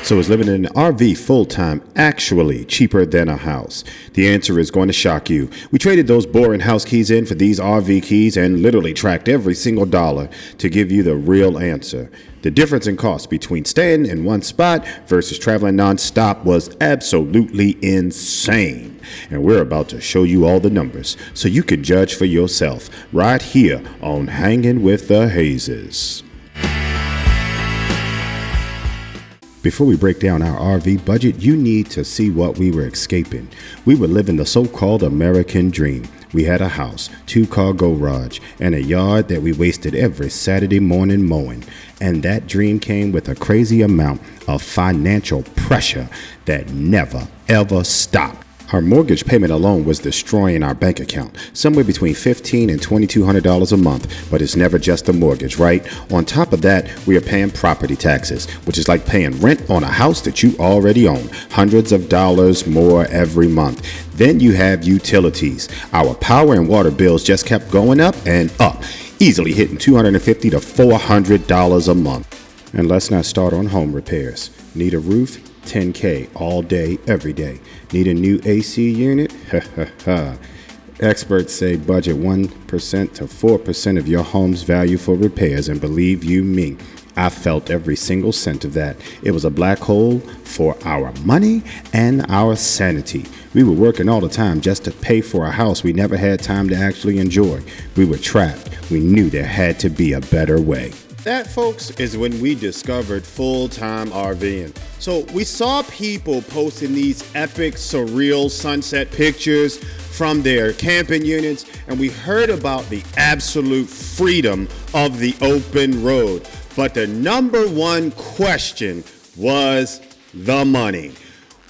So is living in an RV full-time actually cheaper than a house? The answer is going to shock you. We traded those boring house keys in for these RV keys and literally tracked every single dollar to give you the real answer. The difference in cost between staying in one spot versus traveling nonstop was absolutely insane. And we're about to show you all the numbers so you can judge for yourself right here on Hanging with the Hazes. Before we break down our RV budget, you need to see what we were escaping. We were living the so-called American dream. We had a house, 2-car garage, and a yard that we wasted every Saturday morning mowing. And that dream came with a crazy amount of financial pressure that never, ever stopped. Our mortgage payment alone was destroying our bank account, somewhere between $1,500 and $2,200 a month, but it's never just a mortgage, right? On top of that, we are paying property taxes, which is like paying rent on a house that you already own, hundreds of dollars more every month. Then you have utilities. Our power and water bills just kept going up and up, easily hitting $250 to $400 a month. And let's not start on home repairs. Need a roof? $10K all day, every day. Need a new AC unit? Experts say budget 1% to 4% of your home's value for repairs, and believe you me, I felt every single cent of that. It was a black hole for our money and our sanity. We were working all the time just to pay for a house we never had time to actually enjoy. We were trapped. We knew there had to be a better way. That, folks, is when we discovered full-time RVing. So we saw people posting these epic, surreal sunset pictures from their camping units, and we heard about the absolute freedom of the open road. But the number one question was the money.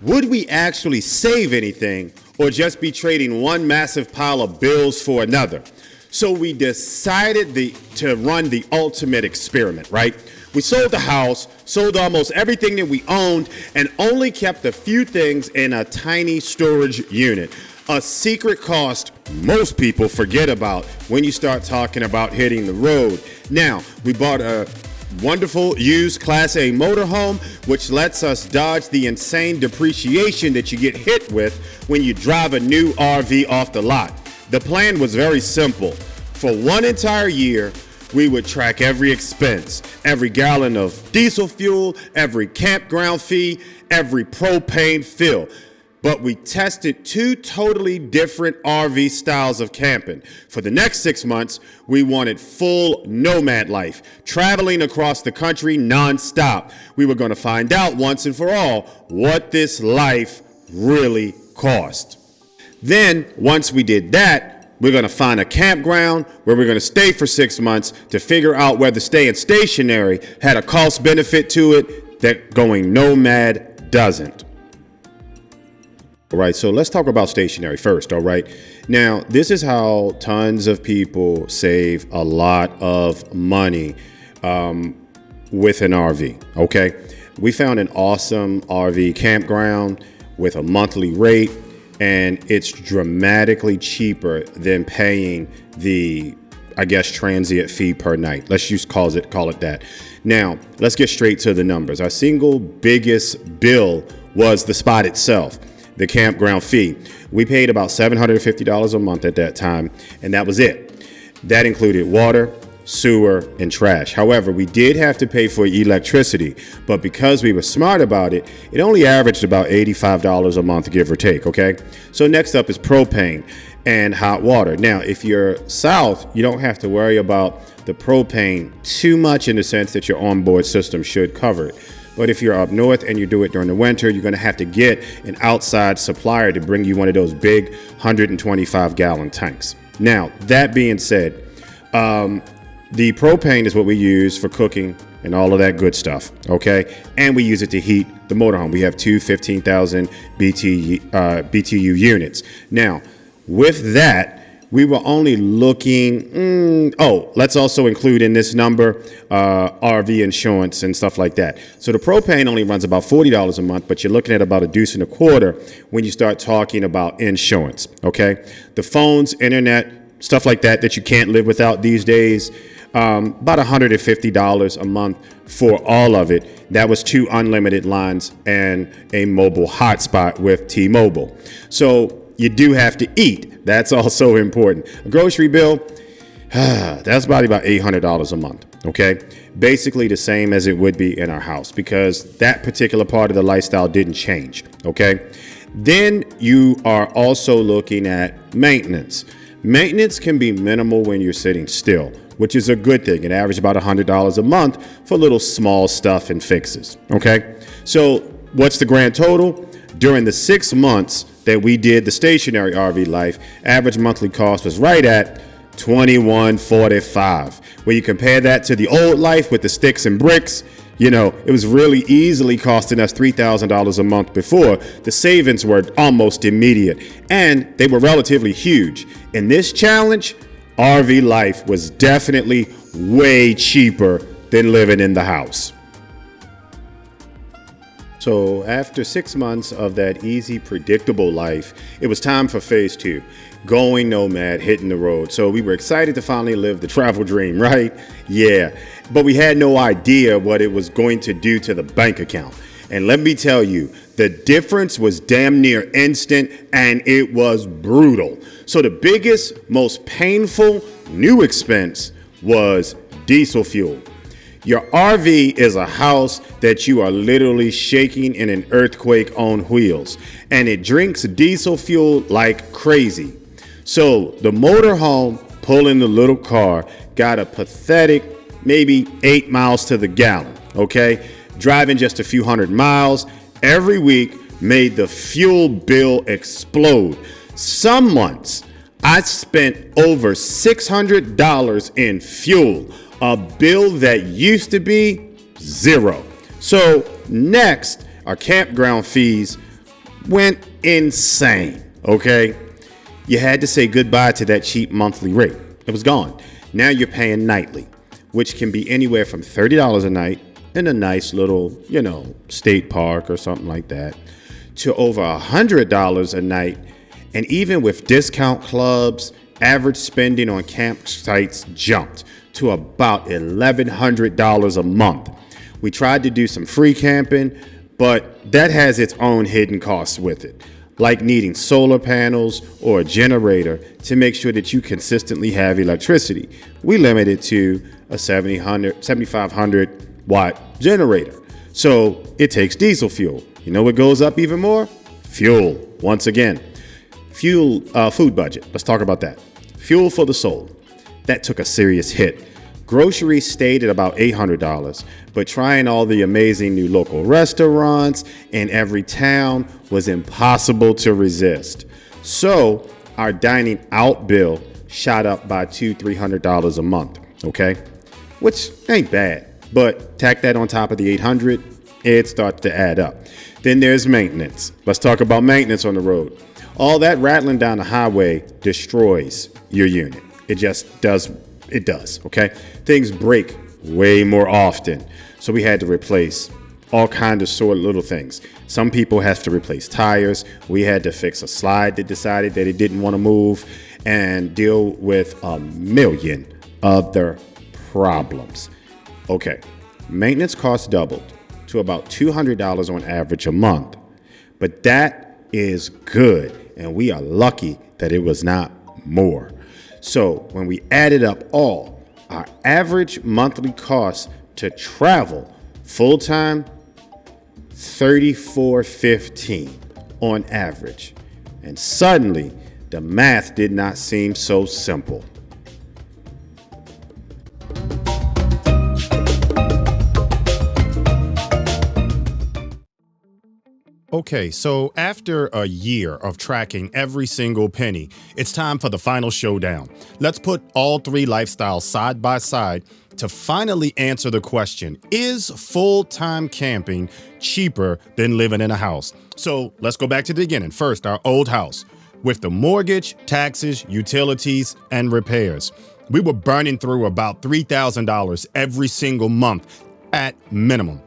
Would we actually save anything or just be trading one massive pile of bills for another? So we decided to run the ultimate experiment, right? We sold the house, sold almost everything that we owned, and only kept a few things in a tiny storage unit. A secret cost most people forget about when you start talking about hitting the road. Now, we bought a wonderful used Class A motorhome, which lets us dodge the insane depreciation that you get hit with when you drive a new RV off the lot. The plan was very simple. For one entire year, we would track every expense, every gallon of diesel fuel, every campground fee, every propane fill. But we tested 2 totally different RV styles of camping. For the next 6 months, we wanted full nomad life, traveling across the country nonstop. We were going to find out once and for all what this life really cost. Then, once we did that, we're going to find a campground where we're going to stay for 6 months to figure out whether staying stationary had a cost benefit to it that going nomad doesn't. All right, so let's talk about stationary first, all right? Now, this is how tons of people save a lot of money with an RV, okay? We found an awesome RV campground with a monthly rate, and it's dramatically cheaper than paying the, transient fee per night. Let's just call it that. Now, let's get straight to the numbers. Our single biggest bill was the spot itself, the campground fee. We paid about $750 a month at that time, and that was it. That included water, sewer, and trash. However, we did have to pay for electricity, but because we were smart about it, it only averaged about $85 a month, give or take, okay? So next up is propane and hot water. Now, if you're south, you don't have to worry about the propane too much in the sense that your onboard system should cover it. But if you're up north and you do it during the winter, you're going to have to get an outside supplier to bring you one of those big 125-gallon tanks. Now, that being said, the propane is what we use for cooking and all of that good stuff, okay? And we use it to heat the motorhome. We have 2 15,000 BTU units. Now, with that, we were only looking, let's also include in this number RV insurance and stuff like that. So the propane only runs about $40 a month, but you're looking at about $1.25 when you start talking about insurance, okay? The phones, internet, stuff like that you can't live without these days, about $150 a month for all of it. That was 2 unlimited lines and a mobile hotspot with T-Mobile. So you do have to eat. That's also important. A grocery bill, that's about $800 a month. Okay. Basically the same as it would be in our house because that particular part of the lifestyle didn't change. Okay. Then you are also looking at maintenance. Maintenance can be minimal when you're sitting still, which is a good thing. It averages about $100 a month for little small stuff and fixes. Okay. So what's the grand total? During the 6 months that we did the stationary RV life, average monthly cost was right at $21.45. When you compare that to the old life with the sticks and bricks, it was really easily costing us $3,000 a month before. The savings were almost immediate and they were relatively huge. In this challenge, RV life was definitely way cheaper than living in the house. So after 6 months of that easy, predictable life, it was time for phase 2. Going nomad, hitting the road. So we were excited to finally live the travel dream, right? Yeah, but we had no idea what it was going to do to the bank account. And let me tell you, the difference was damn near instant and it was brutal. So the biggest, most painful new expense was diesel fuel. Your RV is a house that you are literally shaking in an earthquake on wheels, and it drinks diesel fuel like crazy. So the motorhome pulling the little car got a pathetic maybe 8 miles to the gallon, okay? Driving just a few hundred miles every week made the fuel bill explode. Some months I spent over $600 in fuel, a bill that used to be $0. So next, our campground fees went insane, okay? You had to say goodbye to that cheap monthly rate. It was gone. Now you're paying nightly, which can be anywhere from $30 a night in a nice little, state park or something like that, to over $100 a night. And even with discount clubs, average spending on campsites jumped to about $1,100 a month. We tried to do some free camping, but that has its own hidden costs with it, like needing solar panels or a generator to make sure that you consistently have electricity. We limited to a 7,500 watt generator. So it takes diesel fuel. You know what goes up even more? Fuel. Once again, food budget. Let's talk about that. Fuel for the soul. That took a serious hit. Groceries stayed at about $800, but trying all the amazing new local restaurants in every town was impossible to resist. So our dining out bill shot up by $200-300 a month, okay? Which ain't bad, but tack that on top of the $800, it starts to add up. Then there's maintenance. Let's talk about maintenance on the road. All that rattling down the highway destroys your unit. It just does. It does, okay? Things break way more often. So we had to replace all kinds of sort of little things. Some people have to replace tires. We had to fix a slide that decided that it didn't want to move and deal with a million other problems. Okay, maintenance costs doubled to about $200 on average a month. But that is good, and we are lucky that it was not more. So when we added up all, our average monthly cost to travel full-time, $34.15 on average. And suddenly, the math did not seem so simple. Okay, so after a year of tracking every single penny, it's time for the final showdown. Let's put all three lifestyles side by side to finally answer the question, is full-time camping cheaper than living in a house? So let's go back to the beginning. First, our old house. With the mortgage, taxes, utilities, and repairs, we were burning through about $3,000 every single month at minimum.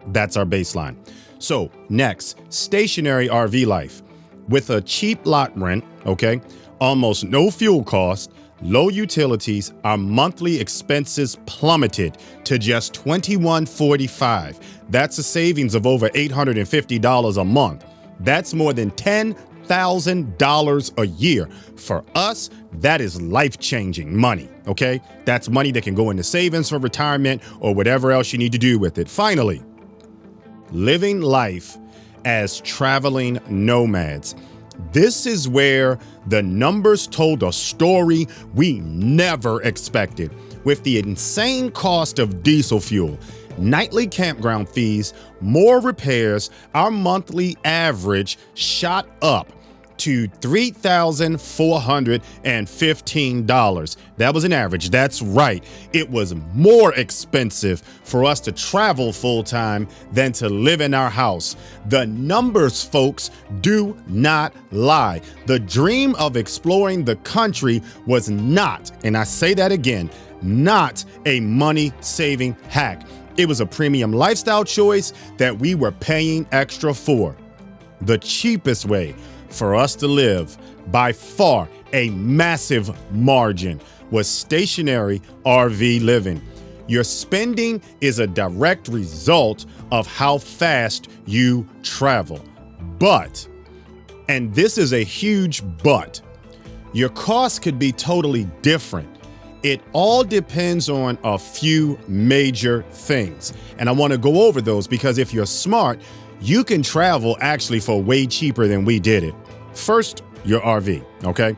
That's our baseline. So next, stationary RV life. With a cheap lot rent, okay, almost no fuel cost, Low utilities, our monthly expenses plummeted to just $21.45. That's a savings of over $850 a month. That's more than $10,000 a year. For us, that is life-changing money, okay? That's money that can go into savings for retirement or whatever else you need to do with it. Finally, living life as traveling nomads. This is where the numbers told a story we never expected. With the insane cost of diesel fuel, nightly campground fees, more repairs, our monthly average shot up to $3,415. That was an average. That's right. It was more expensive for us to travel full time than to live in our house. The numbers, folks, do not lie. The dream of exploring the country was not, and I say that again, not a money-saving hack. It was a premium lifestyle choice that we were paying extra for. The cheapest way for us to live, by far a massive margin, was stationary RV living. Your spending is a direct result of how fast you travel. But, and this is a huge but, your costs could be totally different. It all depends on a few major things. And I want to go over those because if you're smart, you can travel actually for way cheaper than we did it. First, your RV, okay?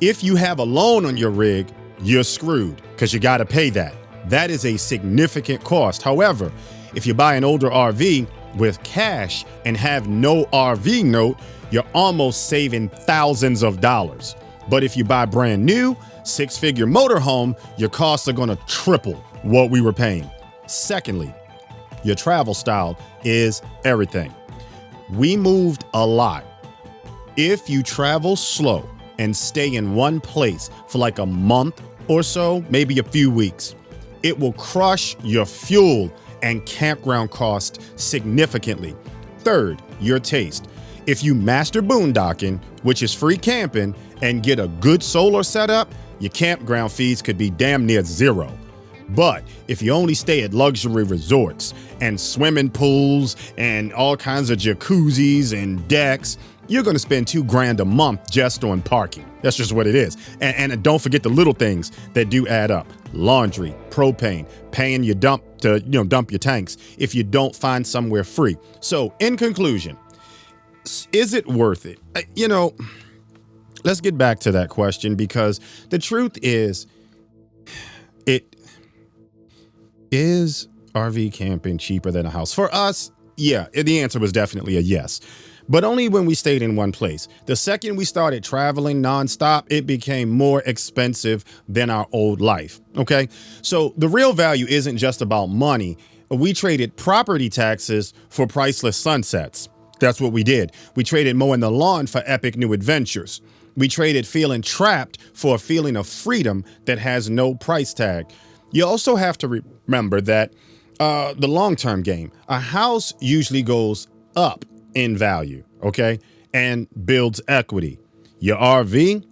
If you have a loan on your rig, you're screwed because you got to pay that. That is a significant cost. However, if you buy an older RV with cash and have no RV note, you're almost saving thousands of dollars. But if you buy brand new, six-figure motorhome, your costs are going to triple what we were paying. Secondly, your travel style is everything. We moved a lot. If you travel slow and stay in one place for like a month or so, maybe a few weeks, it will crush your fuel and campground cost significantly. Third, your taste. If you master boondocking, which is free camping, and get a good solar setup, your campground fees could be damn near zero. But if you only stay at luxury resorts and swimming pools and all kinds of jacuzzis and decks, you're going to spend $2,000 a month just on parking. That's just what it is. And don't forget the little things that do add up. Laundry, propane, paying your dump to, dump your tanks if you don't find somewhere free. So in conclusion, is it worth it? Let's get back to that question because the truth is, is RV camping cheaper than a house? For us, yeah, the answer was definitely a yes. But only when we stayed in one place. The second we started traveling nonstop, it became more expensive than our old life, okay? So the real value isn't just about money. We traded property taxes for priceless sunsets. That's what we did. We traded mowing the lawn for epic new adventures. We traded feeling trapped for a feeling of freedom that has no price tag. You also have to remember that the long-term game, a house usually goes up in value, okay, and builds equity. Your RV,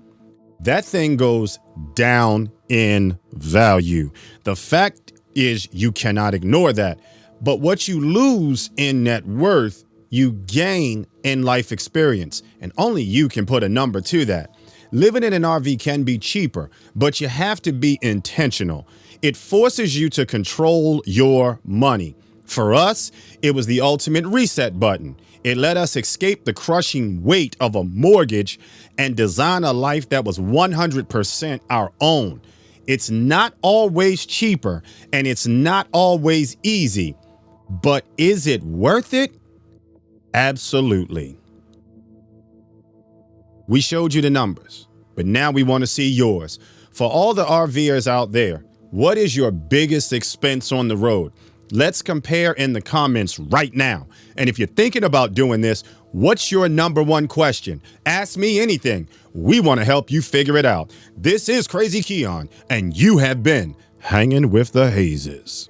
that thing goes down in value. The fact is you cannot ignore that. But what you lose in net worth, you gain in life experience. And only you can put a number to that. Living in an RV can be cheaper, but you have to be intentional. It forces you to control your money. For us, it was the ultimate reset button. It let us escape the crushing weight of a mortgage and design a life that was 100% our own. It's not always cheaper and it's not always easy, but is it worth it? Absolutely. We showed you the numbers, but now we want to see yours. For all the RVers out there, what is your biggest expense on the road? Let's compare in the comments right now. And if you're thinking about doing this, what's your number one question? Ask me anything. We want to help you figure it out. This is Crazy Keon, and you have been hanging with the Hazes.